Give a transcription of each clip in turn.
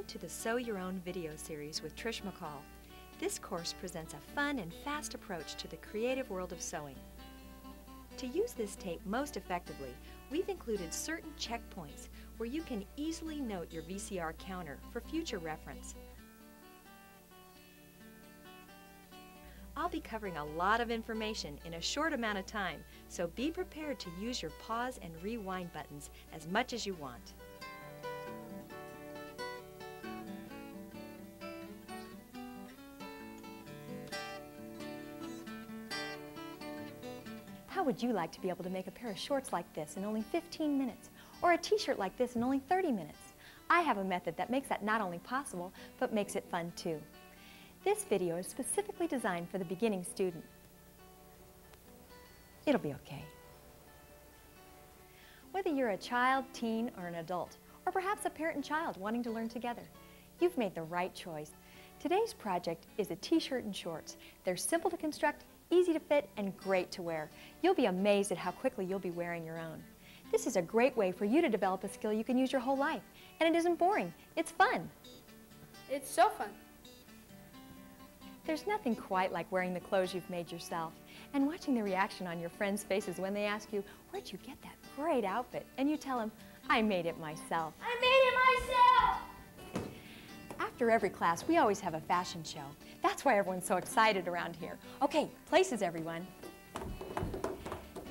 Welcome to the Sew Your Own video series with Trish McCall. This course presents a fun and fast approach to the creative world of sewing. To use this tape most effectively, we've included certain checkpoints where you can easily note your VCR counter for future reference. I'll be covering a lot of information in a short amount of time, so be prepared to use your pause and rewind buttons as much as you want. How would you like to be able to make a pair of shorts like this in only 15 minutes, or a t-shirt like this in only 30 minutes? I have a method that makes that not only possible, but makes it fun too. This video is specifically designed for the beginning student. It'll be okay. Whether you're a child, teen, or an adult, or perhaps a parent and child wanting to learn together, you've made the right choice. Today's project is a t-shirt and shorts. They're simple to construct, easy to fit, and great to wear. You'll be amazed at how quickly you'll be wearing your own. This is a great way for you to develop a skill you can use your whole life. And it isn't boring. It's fun. It's so fun. There's nothing quite like wearing the clothes you've made yourself and watching the reaction on your friends' faces when they ask you, "Where'd you get that great outfit?" And you tell them, "I made it myself." I made it myself! After every class, we always have a fashion show. That's why everyone's so excited around here. Okay, places, everyone.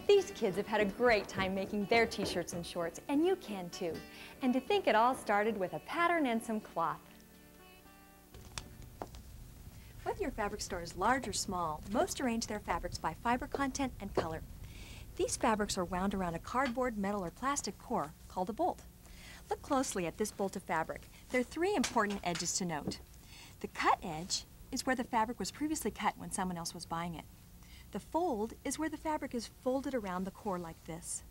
These kids have had a great time making their t-shirts and shorts, and you can too. And to think it all started with a pattern and some cloth. Whether your fabric store is large or small, most arrange their fabrics by fiber content and color. These fabrics are wound around a cardboard, metal, or plastic core called a bolt. Look closely at this bolt of fabric. There are three important edges to note. The cut edge is where the fabric was previously cut when someone else was buying it. The fold is where the fabric is folded around the core like this.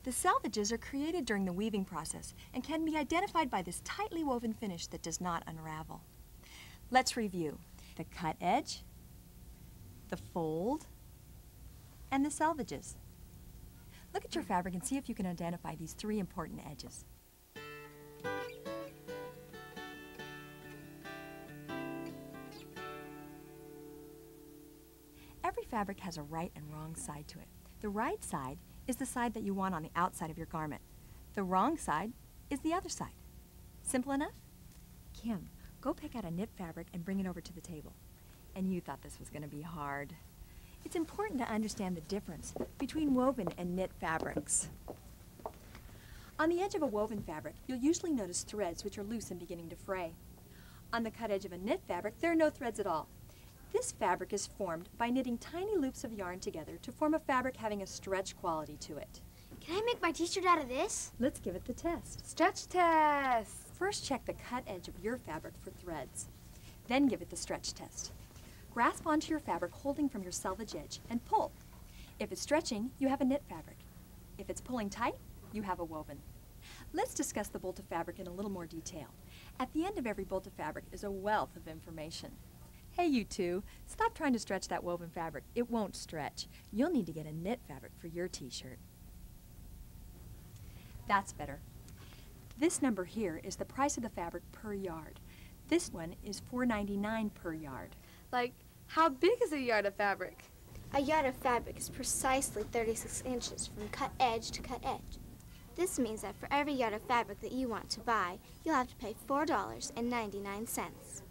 The selvages are created during the weaving process and can be identified by this tightly woven finish that does not unravel. Let's review. The cut edge, the fold, and the selvages. Look at your fabric and see if you can identify these three important edges. Every fabric has a right and wrong side to it. The right side is the side that you want on the outside of your garment. The wrong side is the other side. Simple enough? Kim, go pick out a knit fabric and bring it over to the table. And you thought this was going to be hard. It's important to understand the difference between woven and knit fabrics. On the edge of a woven fabric, you'll usually notice threads which are loose and beginning to fray. On the cut edge of a knit fabric, there are no threads at all. This fabric is formed by knitting tiny loops of yarn together to form a fabric having a stretch quality to it. Can I make my t-shirt out of this? Let's give it the test. Stretch test! First check the cut edge of your fabric for threads. Then give it the stretch test. Grasp onto your fabric holding from your selvage edge and pull. If it's stretching, you have a knit fabric. If it's pulling tight, you have a woven. Let's discuss the bolt of fabric in a little more detail. At the end of every bolt of fabric is a wealth of information. Hey, you two, stop trying to stretch that woven fabric. It won't stretch. You'll need to get a knit fabric for your t-shirt. That's better. This number here is the price of the fabric per yard. This one is $4.99 per yard. Like, how big is a yard of fabric? A yard of fabric is precisely 36 inches from cut edge to cut edge. This means that for every yard of fabric that you want to buy, you'll have to pay $4.99.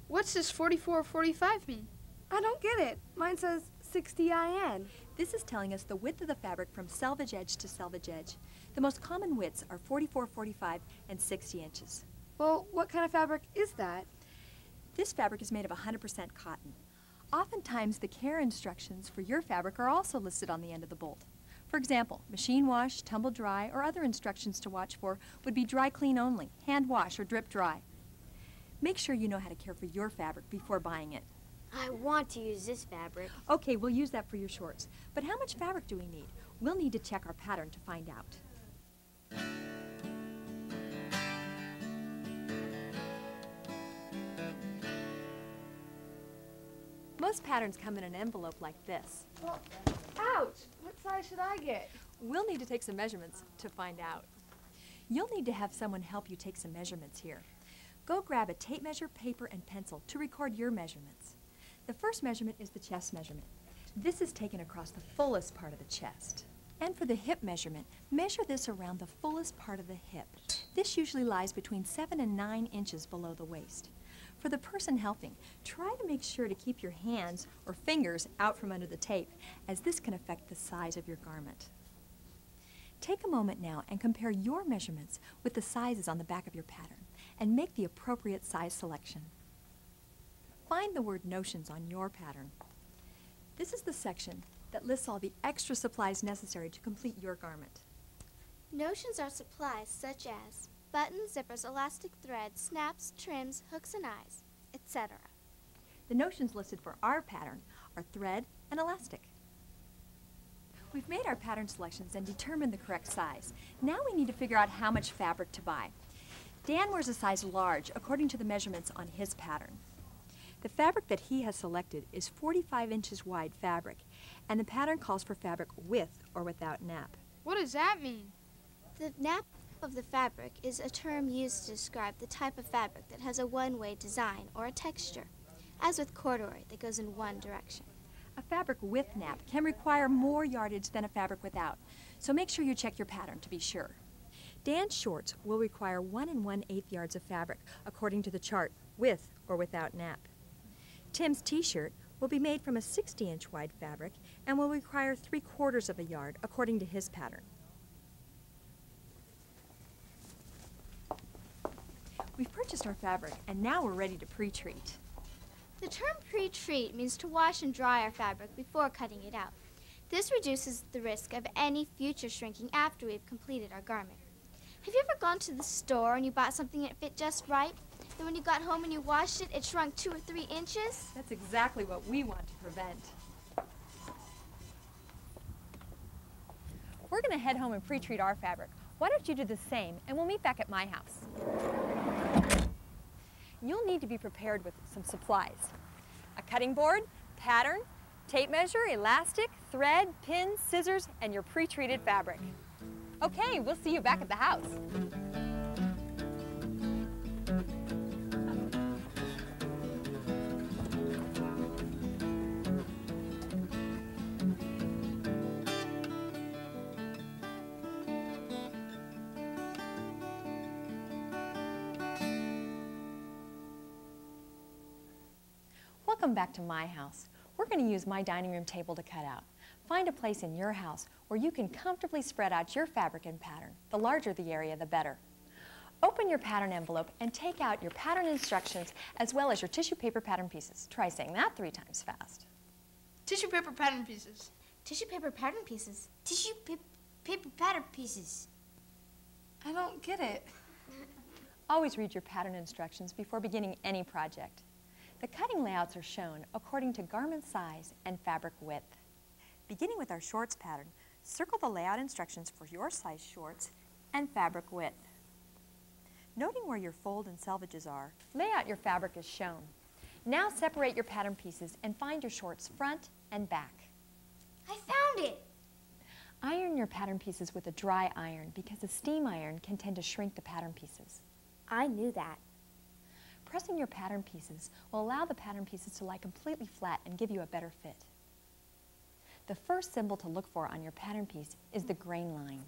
What's this 44.45 mean? I don't get it. Mine says 60 IN. This is telling us the width of the fabric from selvage edge to selvage edge. The most common widths are 44, 45, and 60 inches. Well, what kind of fabric is that? This fabric is made of 100% cotton. Oftentimes, the care instructions for your fabric are also listed on the end of the bolt. For example, machine wash, tumble dry, or other instructions to watch for would be dry clean only, hand wash, or drip dry. Make sure you know how to care for your fabric before buying it. I want to use this fabric. Okay, we'll use that for your shorts. But how much fabric do we need? We'll need to check our pattern to find out. Most patterns come in an envelope like this. Well, ouch! What size should I get? We'll need to take some measurements to find out. You'll need to have someone help you take some measurements here. Go grab a tape measure, paper, and pencil to record your measurements. The first measurement is the chest measurement. This is taken across the fullest part of the chest. And for the hip measurement, measure this around the fullest part of the hip. This usually lies between 7 and 9 inches below the waist. For the person helping, try to make sure to keep your hands or fingers out from under the tape, as this can affect the size of your garment. Take a moment now and compare your measurements with the sizes on the back of your pattern and make the appropriate size selection. Find the word notions on your pattern. This is the section that lists all the extra supplies necessary to complete your garment. Notions are supplies such as buttons, zippers, elastic thread, snaps, trims, hooks and eyes, etc. The notions listed for our pattern are thread and elastic. We've made our pattern selections and determined the correct size. Now we need to figure out how much fabric to buy. Dan wears a size large according to the measurements on his pattern. The fabric that he has selected is 45 inches wide fabric, and the pattern calls for fabric with or without nap. What does that mean? The nap of the fabric is a term used to describe the type of fabric that has a one-way design or a texture, as with corduroy that goes in one direction. A fabric with nap can require more yardage than a fabric without, so make sure you check your pattern to be sure. Dan's shorts will require 1 1/8 yards of fabric according to the chart, with or without nap. Tim's t-shirt will be made from a 60-inch wide fabric and will require 3/4 of a yard according to his pattern. We've purchased our fabric and now we're ready to pre-treat. The term pre-treat means to wash and dry our fabric before cutting it out. This reduces the risk of any future shrinking after we've completed our garment. Have you ever gone to the store and you bought something that fit just right? Then when you got home and you washed it, it shrunk 2 or 3 inches? That's exactly what we want to prevent. We're going to head home and pre-treat our fabric. Why don't you do the same, and we'll meet back at my house. You'll need to be prepared with some supplies. A cutting board, pattern, tape measure, elastic, thread, pins, scissors, and your pre-treated fabric. Okay, we'll see you back at the house. Welcome back to my house. We're going to use my dining room table to cut out. Find a place in your house where you can comfortably spread out your fabric and pattern. The larger the area, the better. Open your pattern envelope and take out your pattern instructions as well as your tissue paper pattern pieces. Try saying that 3 times fast. Tissue paper pattern pieces. Tissue paper pattern pieces. Tissue paper pattern pieces. I don't get it. Always read your pattern instructions before beginning any project. The cutting layouts are shown according to garment size and fabric width. Beginning with our shorts pattern, circle the layout instructions for your size shorts and fabric width. Noting where your fold and selvages are, lay out your fabric as shown. Now separate your pattern pieces and find your shorts front and back. I found it! Iron your pattern pieces with a dry iron because a steam iron can tend to shrink the pattern pieces. I knew that. Pressing your pattern pieces will allow the pattern pieces to lie completely flat and give you a better fit. The first symbol to look for on your pattern piece is the grain line.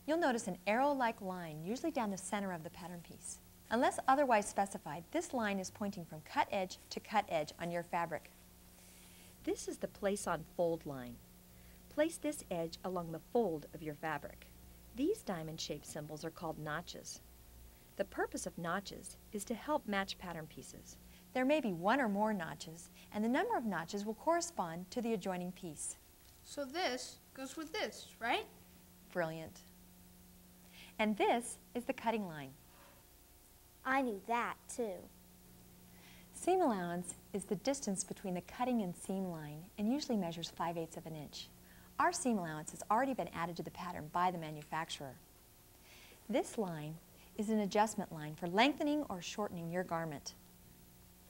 You'll notice an arrow-like line usually down the center of the pattern piece. Unless otherwise specified, this line is pointing from cut edge to cut edge on your fabric. This is the place on fold line. Place this edge along the fold of your fabric. These diamond-shaped symbols are called notches. The purpose of notches is to help match pattern pieces. There may be 1 or more notches, and the number of notches will correspond to the adjoining piece. So this goes with this, right? Brilliant. And this is the cutting line. I knew that, too. Seam allowance is the distance between the cutting and seam line and usually measures 5/8 of an inch. Our seam allowance has already been added to the pattern by the manufacturer. This line is an adjustment line for lengthening or shortening your garment.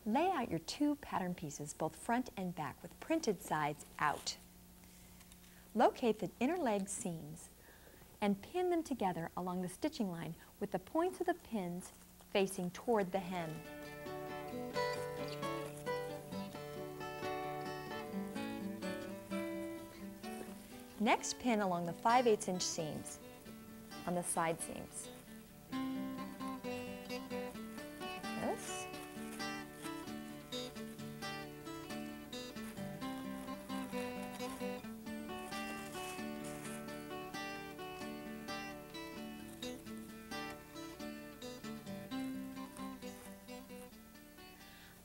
Lay out your 2 pattern pieces, both front and back, with printed sides out. Locate the inner leg seams and pin them together along the stitching line with the points of the pins facing toward the hem. Next, pin along the 5/8 inch seams on the side seams. This.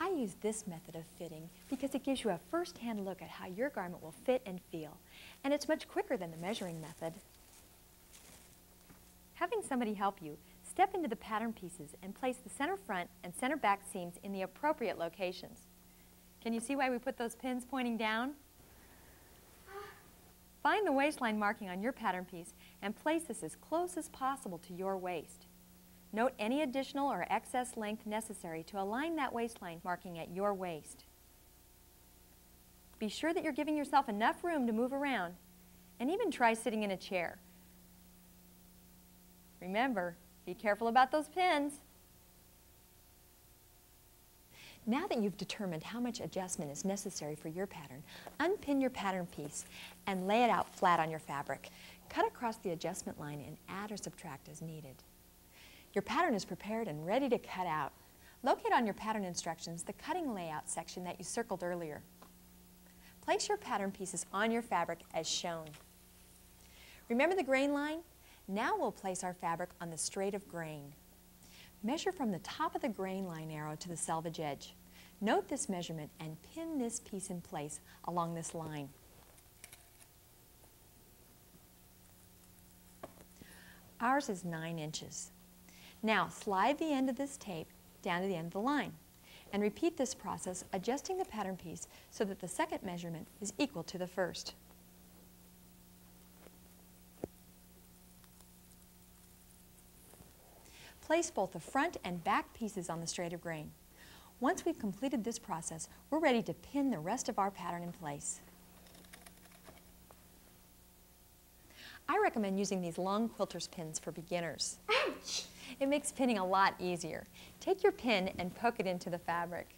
I use this method of fitting because it gives you a first-hand look at how your garment will fit and feel, and it's much quicker than the measuring method. Having somebody help you, step into the pattern pieces and place the center front and center back seams in the appropriate locations. Can you see why we put those pins pointing down? Find the waistline marking on your pattern piece and place this as close as possible to your waist. Note any additional or excess length necessary to align that waistline marking at your waist. Be sure that you're giving yourself enough room to move around, and even try sitting in a chair. Remember, be careful about those pins. Now that you've determined how much adjustment is necessary for your pattern, unpin your pattern piece and lay it out flat on your fabric. Cut across the adjustment line and add or subtract as needed. Your pattern is prepared and ready to cut out. Locate on your pattern instructions the cutting layout section that you circled earlier. Place your pattern pieces on your fabric as shown. Remember the grain line? Now we'll place our fabric on the straight of grain. Measure from the top of the grain line arrow to the selvage edge. Note this measurement and pin this piece in place along this line. Ours is 9 inches. Now slide the end of this tape down to the end of the line and repeat this process, adjusting the pattern piece so that the second measurement is equal to the first. Place both the front and back pieces on the straight of grain. Once we've completed this process, we're ready to pin the rest of our pattern in place. I recommend using these long quilter's pins for beginners. Ouch! It makes pinning a lot easier. Take your pin and poke it into the fabric.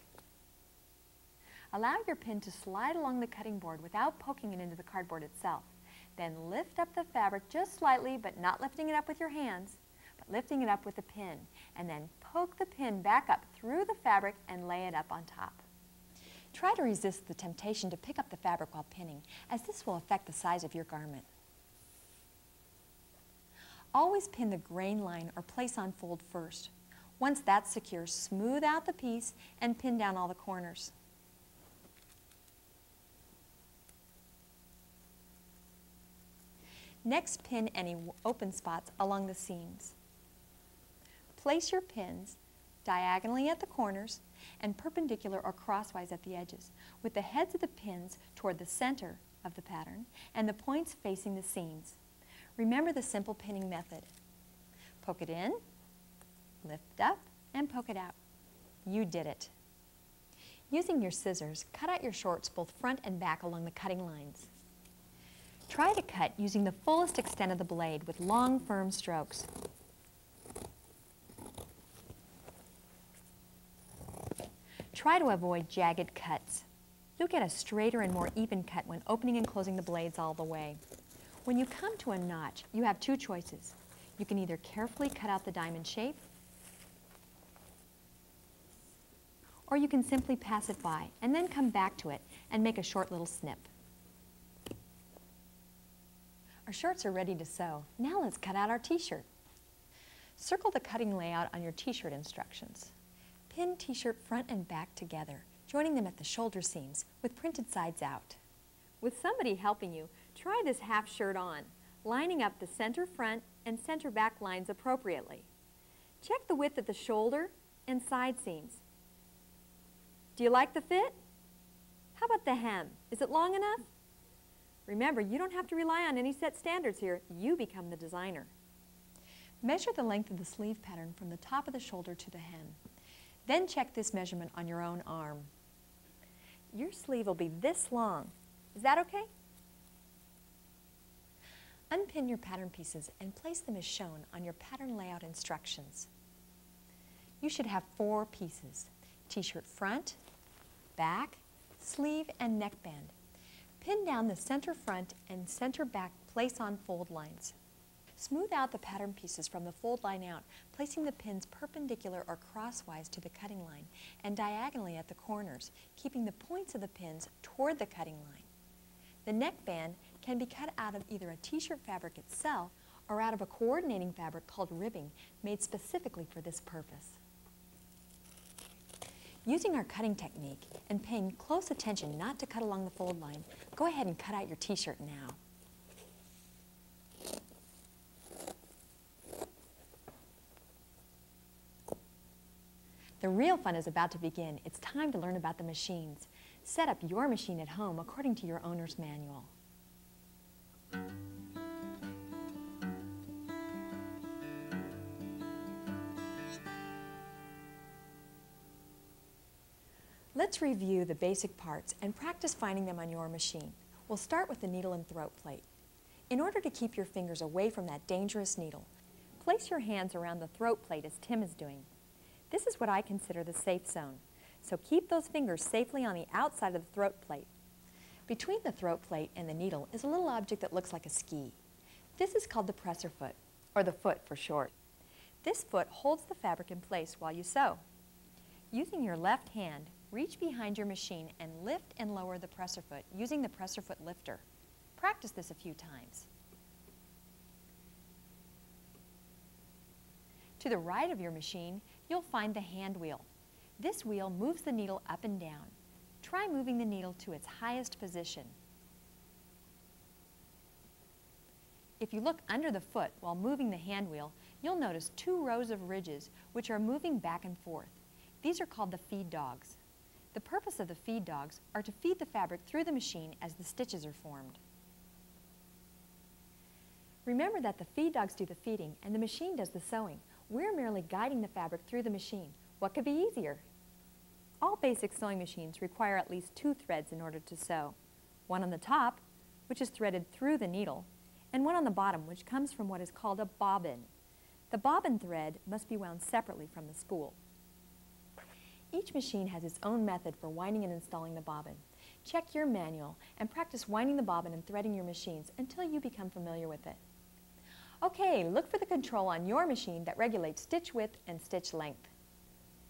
Allow your pin to slide along the cutting board without poking it into the cardboard itself. Then lift up the fabric just slightly, but not lifting it up with your hands, but lifting it up with the pin, and then poke the pin back up through the fabric and lay it up on top. Try to resist the temptation to pick up the fabric while pinning, as this will affect the size of your garment. Always pin the grain line or place on fold first. Once that's secure, smooth out the piece and pin down all the corners. Next, pin any open spots along the seams. Place your pins diagonally at the corners and perpendicular or crosswise at the edges, with the heads of the pins toward the center of the pattern and the points facing the seams. Remember the simple pinning method. Poke it in, lift up, and poke it out. You did it. Using your scissors, cut out your shorts both front and back along the cutting lines. Try to cut using the fullest extent of the blade with long, firm strokes. Try to avoid jagged cuts. You'll get a straighter and more even cut when opening and closing the blades all the way. When you come to a notch, you have two choices. You can either carefully cut out the diamond shape, or you can simply pass it by and then come back to it and make a short little snip. Our shorts are ready to sew. Now let's cut out our t-shirt. Circle the cutting layout on your t-shirt instructions. Pin t-shirt front and back together, joining them at the shoulder seams with printed sides out. With somebody helping you, try this half shirt on, lining up the center front and center back lines appropriately. Check the width of the shoulder and side seams. Do you like the fit? How about the hem? Is it long enough? Remember, you don't have to rely on any set standards here. You become the designer. Measure the length of the sleeve pattern from the top of the shoulder to the hem. Then check this measurement on your own arm. Your sleeve will be this long. Is that okay? Unpin your pattern pieces and place them as shown on your pattern layout instructions. you should have 4 pieces: t-shirt front, back, sleeve, and neckband. Pin down the center front and center back place-on fold lines. Smooth out the pattern pieces from the fold line out, placing the pins perpendicular or crosswise to the cutting line and diagonally at the corners, keeping the points of the pins toward the cutting line. The neckband can be cut out of either a t-shirt fabric itself or out of a coordinating fabric called ribbing, made specifically for this purpose. Using our cutting technique and paying close attention not to cut along the fold line, go ahead and cut out your t-shirt now. The real fun is about to begin. It's time to learn about the machines. Set up your machine at home according to your owner's manual. Let's review the basic parts and practice finding them on your machine. We'll start with the needle and throat plate. In order to keep your fingers away from that dangerous needle, place your hands around the throat plate as Tim is doing. This is what I consider the safe zone, so keep those fingers safely on the outside of the throat plate. Between the throat plate and the needle is a little object that looks like a ski. This is called the presser foot, or the foot for short. This foot holds the fabric in place while you sew. Using your left hand, reach behind your machine and lift and lower the presser foot using the presser foot lifter. Practice this a few times. To the right of your machine, you'll find the hand wheel. This wheel moves the needle up and down. Try moving the needle to its highest position. If you look under the foot while moving the hand wheel, you'll notice 2 rows of ridges which are moving back and forth. These are called the feed dogs. The purpose of the feed dogs are to feed the fabric through the machine as the stitches are formed. Remember that the feed dogs do the feeding and the machine does the sewing. We're merely guiding the fabric through the machine. What could be easier? All basic sewing machines require at least 2 threads in order to sew. One on the top, which is threaded through the needle, and one on the bottom, which comes from what is called a bobbin. The bobbin thread must be wound separately from the spool. Each machine has its own method for winding and installing the bobbin. Check your manual and practice winding the bobbin and threading your machines until you become familiar with it. Okay, look for the control on your machine that regulates stitch width and stitch length.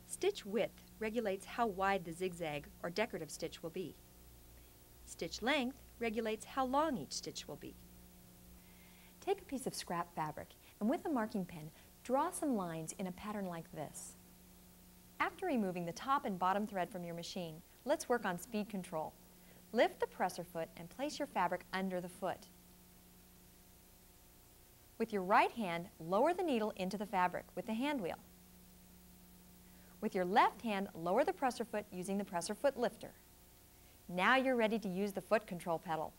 Stitch width regulates how wide the zigzag or decorative stitch will be. Stitch length regulates how long each stitch will be. Take a piece of scrap fabric and with a marking pen, draw some lines in a pattern like this. After removing the top and bottom thread from your machine, let's work on speed control. Lift the presser foot and place your fabric under the foot. With your right hand, lower the needle into the fabric with the hand wheel. With your left hand, lower the presser foot using the presser foot lifter. Now you're ready to use the foot control pedal.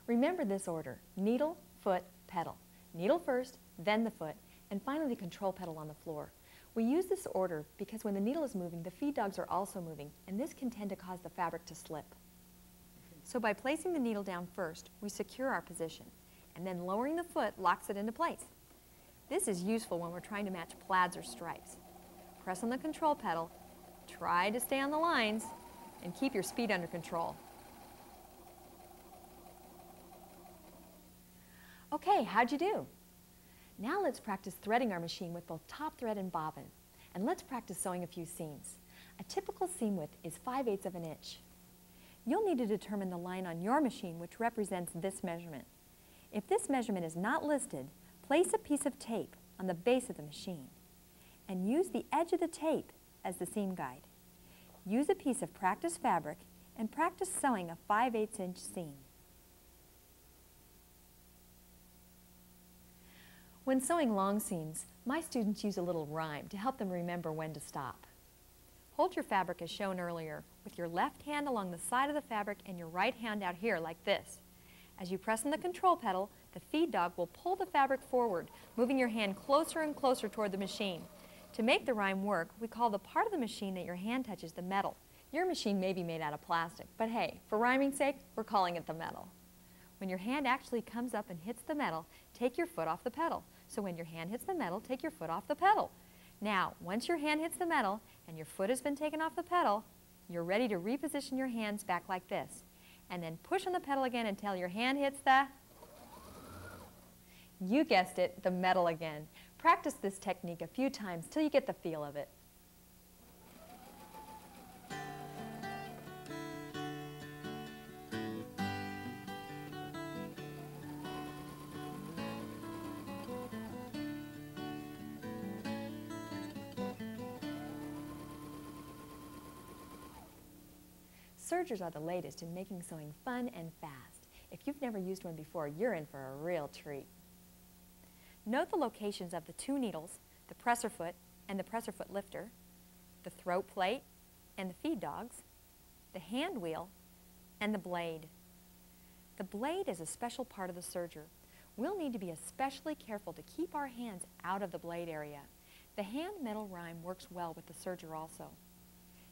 Remember this order: needle, foot, pedal. Needle first, then the foot, and finally the control pedal on the floor. We use this order because when the needle is moving, the feed dogs are also moving, and this can tend to cause the fabric to slip. So by placing the needle down first, we secure our position, and then lowering the foot locks it into place. This is useful when we're trying to match plaids or stripes. Press on the control pedal, try to stay on the lines, and keep your speed under control. Okay, how'd you do? Now let's practice threading our machine with both top thread and bobbin. And let's practice sewing a few seams. A typical seam width is 5/8 of an inch. You'll need to determine the line on your machine which represents this measurement. If this measurement is not listed, place a piece of tape on the base of the machine and use the edge of the tape as the seam guide. Use a piece of practice fabric and practice sewing a 5/8 inch seam. When sewing long seams, my students use a little rhyme to help them remember when to stop. Hold your fabric as shown earlier, with your left hand along the side of the fabric and your right hand out here like this. As you press on the control pedal, the feed dog will pull the fabric forward, moving your hand closer and closer toward the machine. To make the rhyme work, we call the part of the machine that your hand touches the metal. Your machine may be made out of plastic, but hey, for rhyming's sake, we're calling it the metal. When your hand actually comes up and hits the metal, take your foot off the pedal. So when your hand hits the metal, take your foot off the pedal. Now, once your hand hits the metal and your foot has been taken off the pedal, you're ready to reposition your hands back like this. And then push on the pedal again until your hand hits the, you guessed it, the metal again. Practice this technique a few times till you get the feel of it. Sergers are the latest in making sewing fun and fast. If you've never used one before, you're in for a real treat. Note the locations of the two needles, the presser foot and the presser foot lifter, the throat plate and the feed dogs, the hand wheel, and the blade. The blade is a special part of the serger. We'll need to be especially careful to keep our hands out of the blade area. The hand metal rime works well with the serger also.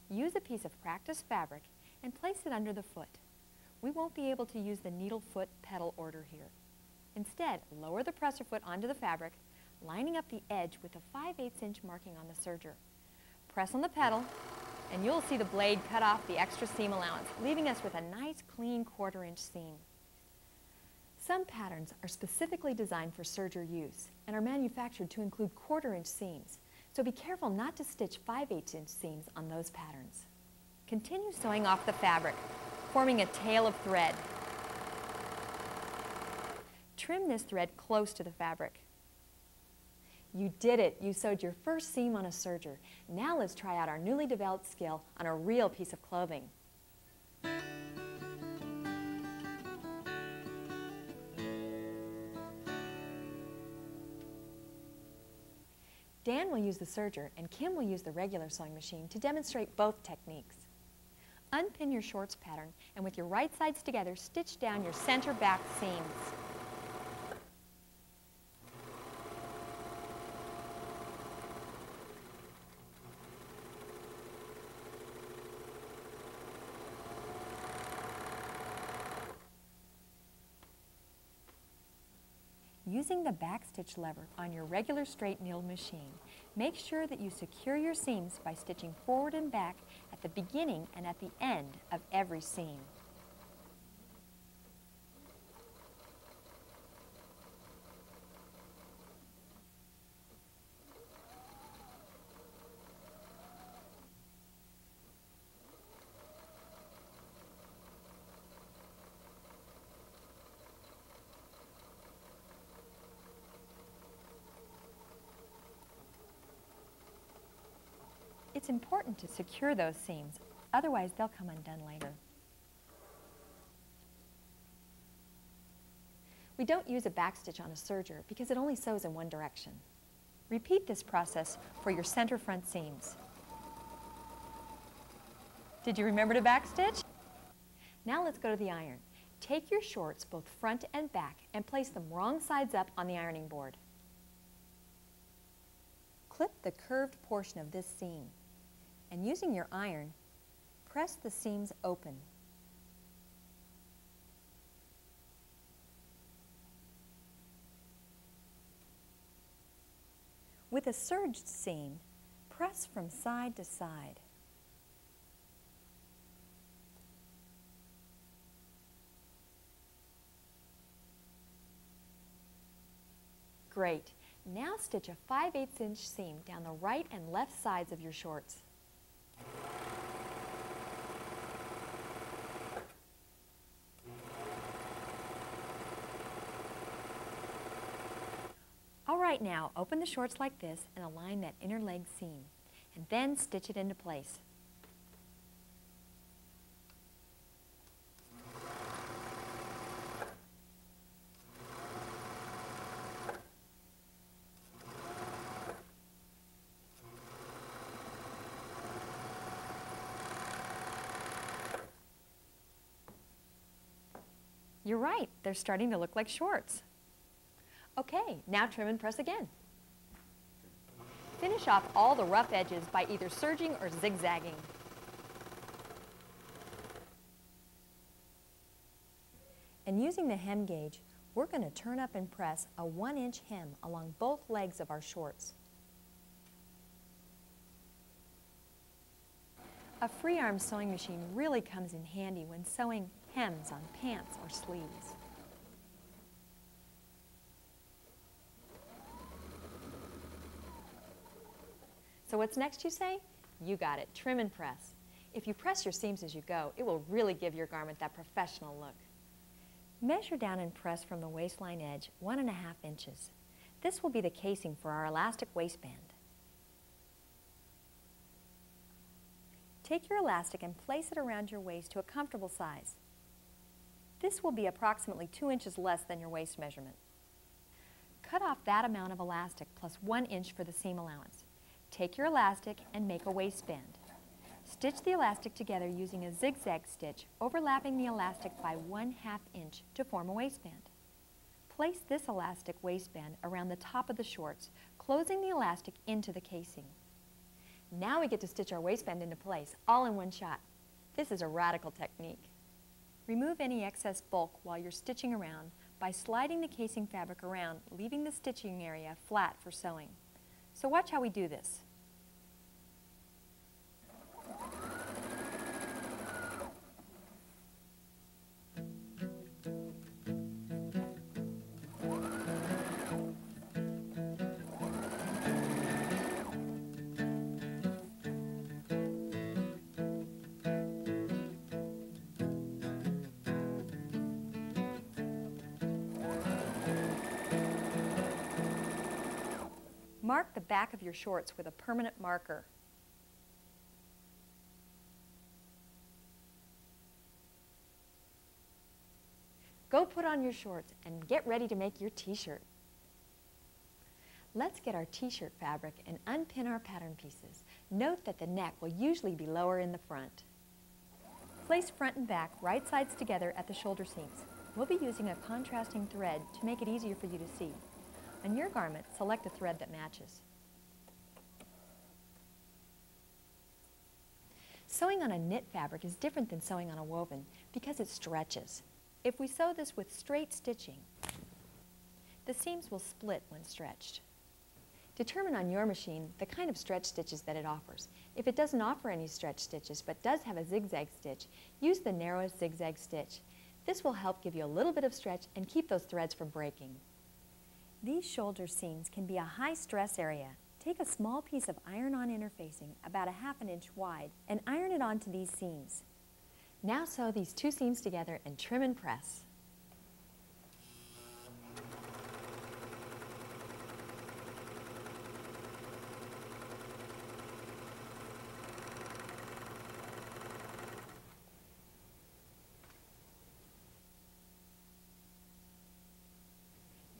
Use a piece of practice fabric and place it under the foot. We won't be able to use the needle foot pedal order here. Instead, lower the presser foot onto the fabric, lining up the edge with a 5/8 inch marking on the serger. Press on the pedal, and you'll see the blade cut off the extra seam allowance, leaving us with a nice clean 1/4 inch seam. Some patterns are specifically designed for serger use and are manufactured to include 1/4 inch seams, so be careful not to stitch 5/8 inch seams on those patterns. Continue sewing off the fabric, forming a tail of thread. Trim this thread close to the fabric. You did it! You sewed your first seam on a serger. Now let's try out our newly developed skill on a real piece of clothing. Dan will use the serger and Kim will use the regular sewing machine to demonstrate both techniques. Unpin your shorts pattern and with your right sides together, stitch down your center back seams. Using the backstitch lever on your regular straight needle machine, make sure that you secure your seams by stitching forward and back at the beginning and at the end of every seam. It's important to secure those seams, otherwise they'll come undone later. We don't use a backstitch on a serger because it only sews in one direction. Repeat this process for your center front seams. Did you remember to backstitch? Now let's go to the iron. Take your shorts, both front and back, and place them wrong sides up on the ironing board. Clip the curved portion of this seam, and using your iron, press the seams open. With a serged seam, press from side to side. Great. Now stitch a 5/8 inch seam down the right and left sides of your shorts. All right, now open the shorts like this and align that inner leg seam, and then stitch it into place. You're right, they're starting to look like shorts. Okay, now trim and press again. Finish off all the rough edges by either serging or zigzagging. And using the hem gauge, we're going to turn up and press a 1-inch hem along both legs of our shorts. A free-arm sewing machine really comes in handy when sewing hems on pants or sleeves. So what's next, you say? You got it, trim and press. If you press your seams as you go, it will really give your garment that professional look. Measure down and press from the waistline edge 1.5 inches. This will be the casing for our elastic waistband. Take your elastic and place it around your waist to a comfortable size. This will be approximately 2 inches less than your waist measurement. Cut off that amount of elastic plus 1 inch for the seam allowance. Take your elastic and make a waistband. Stitch the elastic together using a zigzag stitch, overlapping the elastic by 1/2 inch to form a waistband. Place this elastic waistband around the top of the shorts, closing the elastic into the casing. Now we get to stitch our waistband into place, all in one shot. This is a radical technique. Remove any excess bulk while you're stitching around by sliding the casing fabric around, leaving the stitching area flat for sewing. So watch how we do this. Mark the back of your shorts with a permanent marker. Go put on your shorts and get ready to make your t-shirt. Let's get our t-shirt fabric and unpin our pattern pieces. Note that the neck will usually be lower in the front. Place front and back right sides together at the shoulder seams. We'll be using a contrasting thread to make it easier for you to see. On your garment, select a thread that matches. Sewing on a knit fabric is different than sewing on a woven because it stretches. If we sew this with straight stitching, the seams will split when stretched. Determine on your machine the kind of stretch stitches that it offers. If it doesn't offer any stretch stitches but does have a zigzag stitch, use the narrowest zigzag stitch. This will help give you a little bit of stretch and keep those threads from breaking. These shoulder seams can be a high stress area. Take a small piece of iron-on interfacing about 1/2 inch wide and iron it onto these seams. Now sew these two seams together and trim and press.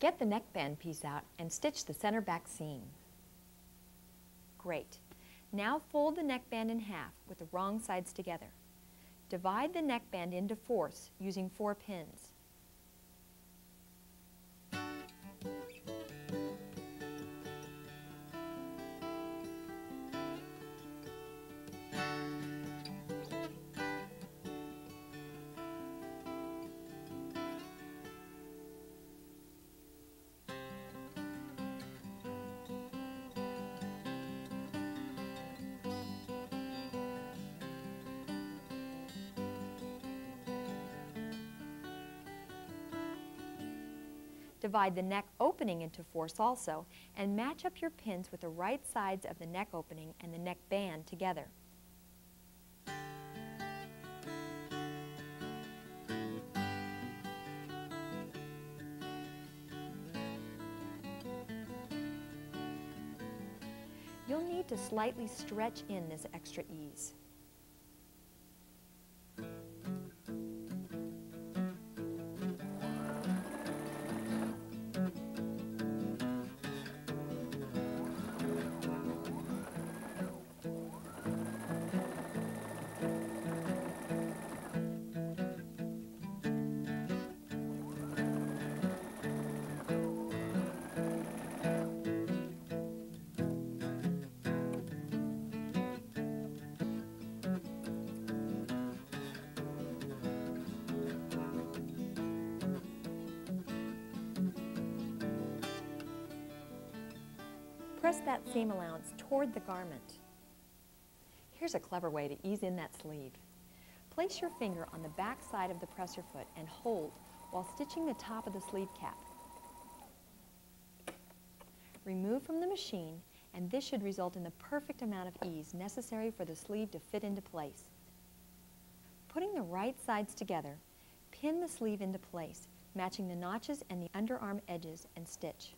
Get the neckband piece out and stitch the center back seam. Great. Now fold the neckband in half with the wrong sides together. Divide the neckband into fourths using 4 pins. Divide the neck opening into fourths also, and match up your pins with the right sides of the neck opening and the neck band together. You'll need to slightly stretch in this extra ease. Press that seam allowance toward the garment. Here's a clever way to ease in that sleeve. Place your finger on the back side of the presser foot and hold while stitching the top of the sleeve cap. Remove from the machine, and this should result in the perfect amount of ease necessary for the sleeve to fit into place. Putting the right sides together, pin the sleeve into place, matching the notches and the underarm edges, and stitch.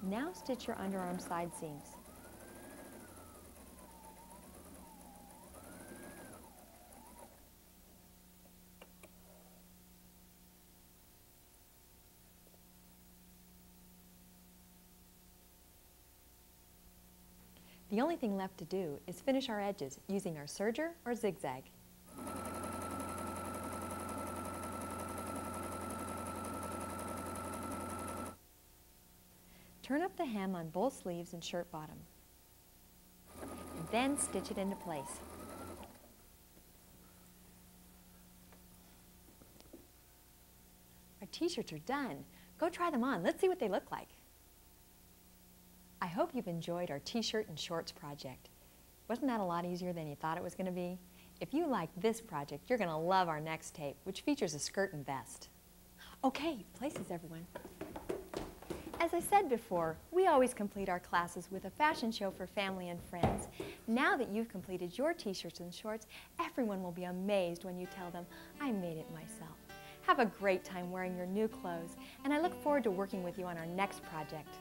Now stitch your underarm side seams. The only thing left to do is finish our edges using our serger or zigzag. Turn up the hem on both sleeves and shirt bottom, and then stitch it into place. Our t-shirts are done. Go try them on. Let's see what they look like. I hope you've enjoyed our t-shirt and shorts project. Wasn't that a lot easier than you thought it was going to be? If you like this project, you're going to love our next tape, which features a skirt and vest. Okay, places everyone. As I said before, we always complete our classes with a fashion show for family and friends. Now that you've completed your t-shirts and shorts, everyone will be amazed when you tell them, I made it myself. Have a great time wearing your new clothes, and I look forward to working with you on our next project.